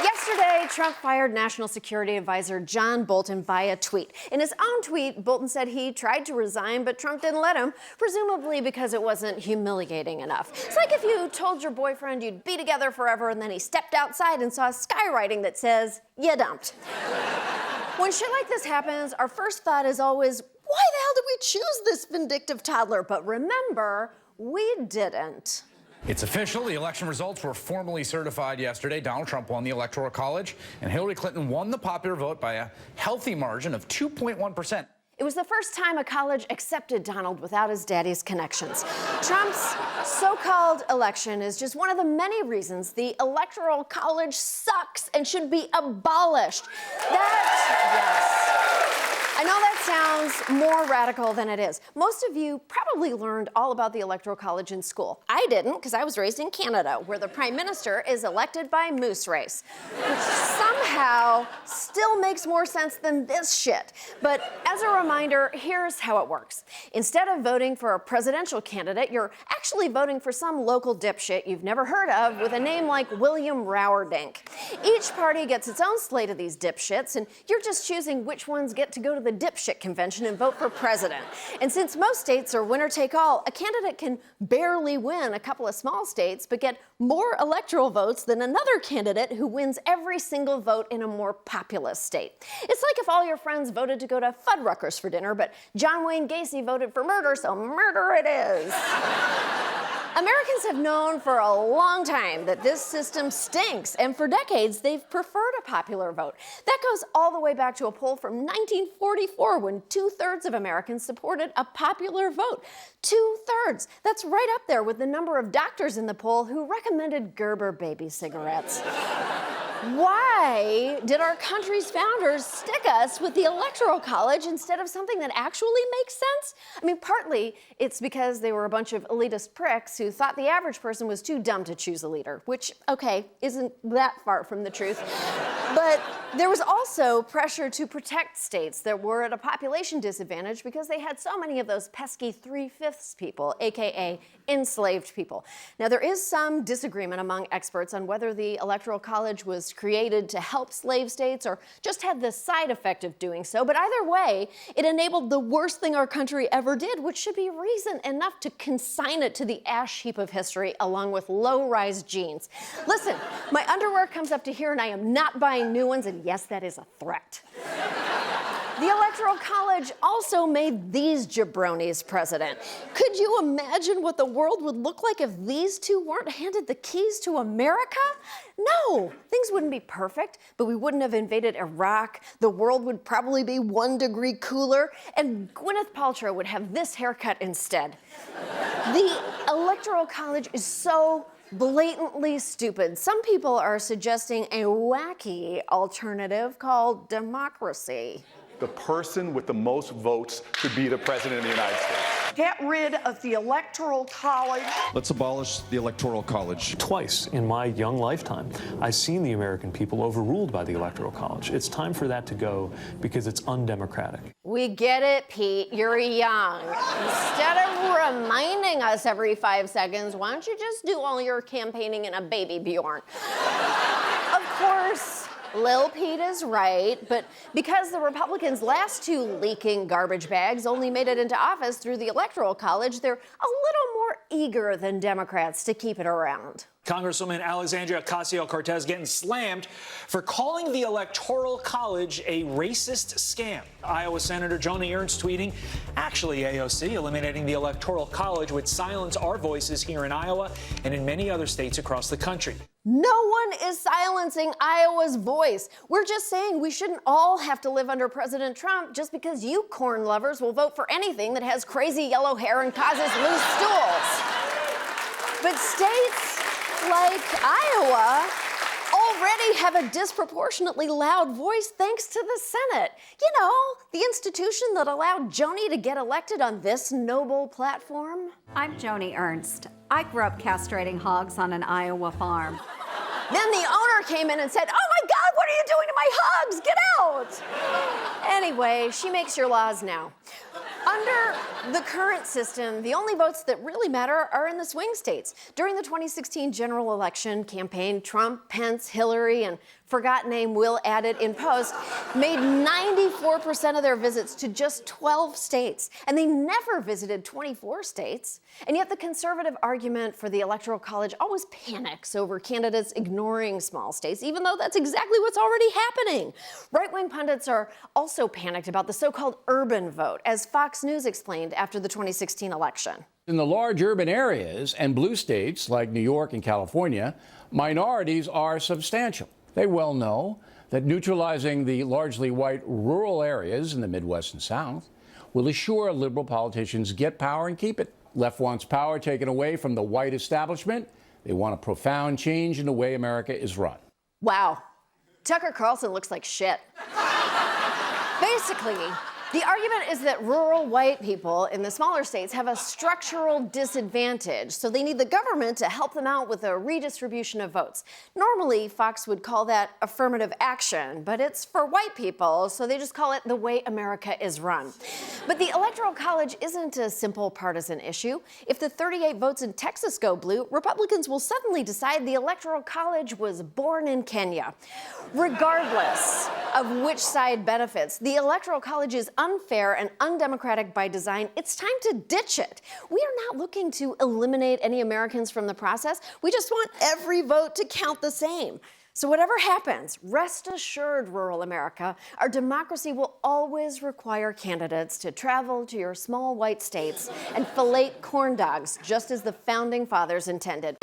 Yesterday, Trump fired National Security Advisor John Bolton via tweet. In his own tweet, Bolton said he tried to resign, but Trump didn't let him, presumably because it wasn't humiliating enough. It's like if you told your boyfriend you'd be together forever, and then he stepped outside and saw skywriting that says, "You dumped." When shit like this happens, our first thought is always, why the hell did we choose this vindictive toddler? But remember, we didn't. It's official. The election results were formally certified yesterday. Donald Trump won the Electoral College, and Hillary Clinton won the popular vote by a healthy margin of 2.1%. It was the first time a college accepted Donald without his daddy's connections. Trump's so-called election is just one of the many reasons the Electoral College sucks and should be abolished. I know that sounds more radical than it is. Most of you probably learned all about the Electoral College in school. I didn't, because I was raised in Canada, where the Prime Minister is elected by moose race, which somehow still makes more sense than this shit. But as a reminder, here's how it works. Instead of voting for a presidential candidate, you're actually voting for some local dipshit you've never heard of with a name like William Rowerdink. Each party gets its own slate of these dipshits, and you're just choosing which ones get to go to the dipshit convention and vote for president. And since most states are winner take all, a candidate can barely win a couple of small states, but get more electoral votes than another candidate who wins every single vote in a more populous state. It's like if all your friends voted to go to Fuddruckers for dinner, but John Wayne Gacy voted for murder, so murder it is. Americans have known for a long time that this system stinks, and for decades, they've preferred a popular vote. That goes all the way back to a poll from 1944 when 2/3 of Americans supported a popular vote. 2/3. That's right up there with the number of doctors in the poll who recommended Gerber baby cigarettes. Why did our country's founders stick us with the Electoral College instead of something that actually makes sense? I mean, partly it's because they were a bunch of elitist pricks who thought the average person was too dumb to choose a leader, which, okay, isn't that far from the truth. But there was also pressure to protect states that were at a population disadvantage because they had so many of those pesky 3/5 people, aka enslaved people. Now, there is some disagreement among experts on whether the Electoral College was created to help slave states or just had the side effect of doing so. But either way, it enabled the worst thing our country ever did, which should be reason enough to consign it to the ash heap of history along with low-rise jeans. Listen, my underwear comes up to here and I am not buying new ones, and yes, that is a threat. The Electoral College also made these jabronis president. Could you imagine what the world would look like if these two weren't handed the keys to America? No, things wouldn't be perfect, but we wouldn't have invaded Iraq. The world would probably be 1 degree cooler, and Gwyneth Paltrow would have this haircut instead. The Electoral College is so blatantly stupid. Some people are suggesting a wacky alternative called democracy. The person with the most votes should be the president of the United States. Get rid of the Electoral College. Let's abolish the Electoral College. Twice in my young lifetime, I've seen the American people overruled by the Electoral College. It's time for that to go because it's undemocratic. We get it, Pete. You're young. Instead of reminding us every 5 seconds, why don't you just do all your campaigning in a baby Bjorn? Of course, Lil Pete is right, but because the Republicans' last two leaking garbage bags only made it into office through the Electoral College, they're a little more eager than Democrats to keep it around. Congresswoman Alexandria Ocasio-Cortez getting slammed for calling the Electoral College a racist scam. Iowa Senator Joni Ernst tweeting, actually, AOC, eliminating the Electoral College would silence our voices here in Iowa and in many other states across the country. No one is silencing Iowa's voice. We're just saying we shouldn't all have to live under President Trump just because you corn lovers will vote for anything that has crazy yellow hair and causes loose stools. But states like Iowa already have a disproportionately loud voice thanks to the Senate. You know, the institution that allowed Joni to get elected on this noble platform. I'm Joni Ernst. I grew up castrating hogs on an Iowa farm. Then the owner came in and said, "Oh my God, what are you doing to my hogs? Get out!" Anyway, she makes your laws now. Under the current system, the only votes that really matter are in the swing states. During the 2016 general election campaign, Trump, Pence, Hillary, and forgot name, will add it in post, made 94% of their visits to just 12 states. And they never visited 24 states. And yet the conservative argument for the Electoral College always panics over candidates ignoring small states, even though that's exactly what's already happening. Right-wing pundits are also panicked about the so-called urban vote, as Fox News explained after the 2016 election. In the large urban areas and blue states like New York and California, minorities are substantial. They well know that neutralizing the largely white rural areas in the Midwest and South will assure liberal politicians get power and keep it. Left wants power taken away from the white establishment. They want a profound change in the way America is run. Wow. Tucker Carlson looks like shit. Basically, the argument is that rural white people in the smaller states have a structural disadvantage, so they need the government to help them out with a redistribution of votes. Normally, Fox would call that affirmative action, but it's for white people, so they just call it the way America is run. But the Electoral College isn't a simple partisan issue. If the 38 votes in Texas go blue, Republicans will suddenly decide the Electoral College was born in Kenya. Regardless of which side benefits, the Electoral College is unfair and undemocratic by design. It's time to ditch it. We are not looking to eliminate any Americans from the process. We just want every vote to count the same. So whatever happens, rest assured, rural America, our democracy will always require candidates to travel to your small white states and fillet corn dogs, just as the founding fathers intended.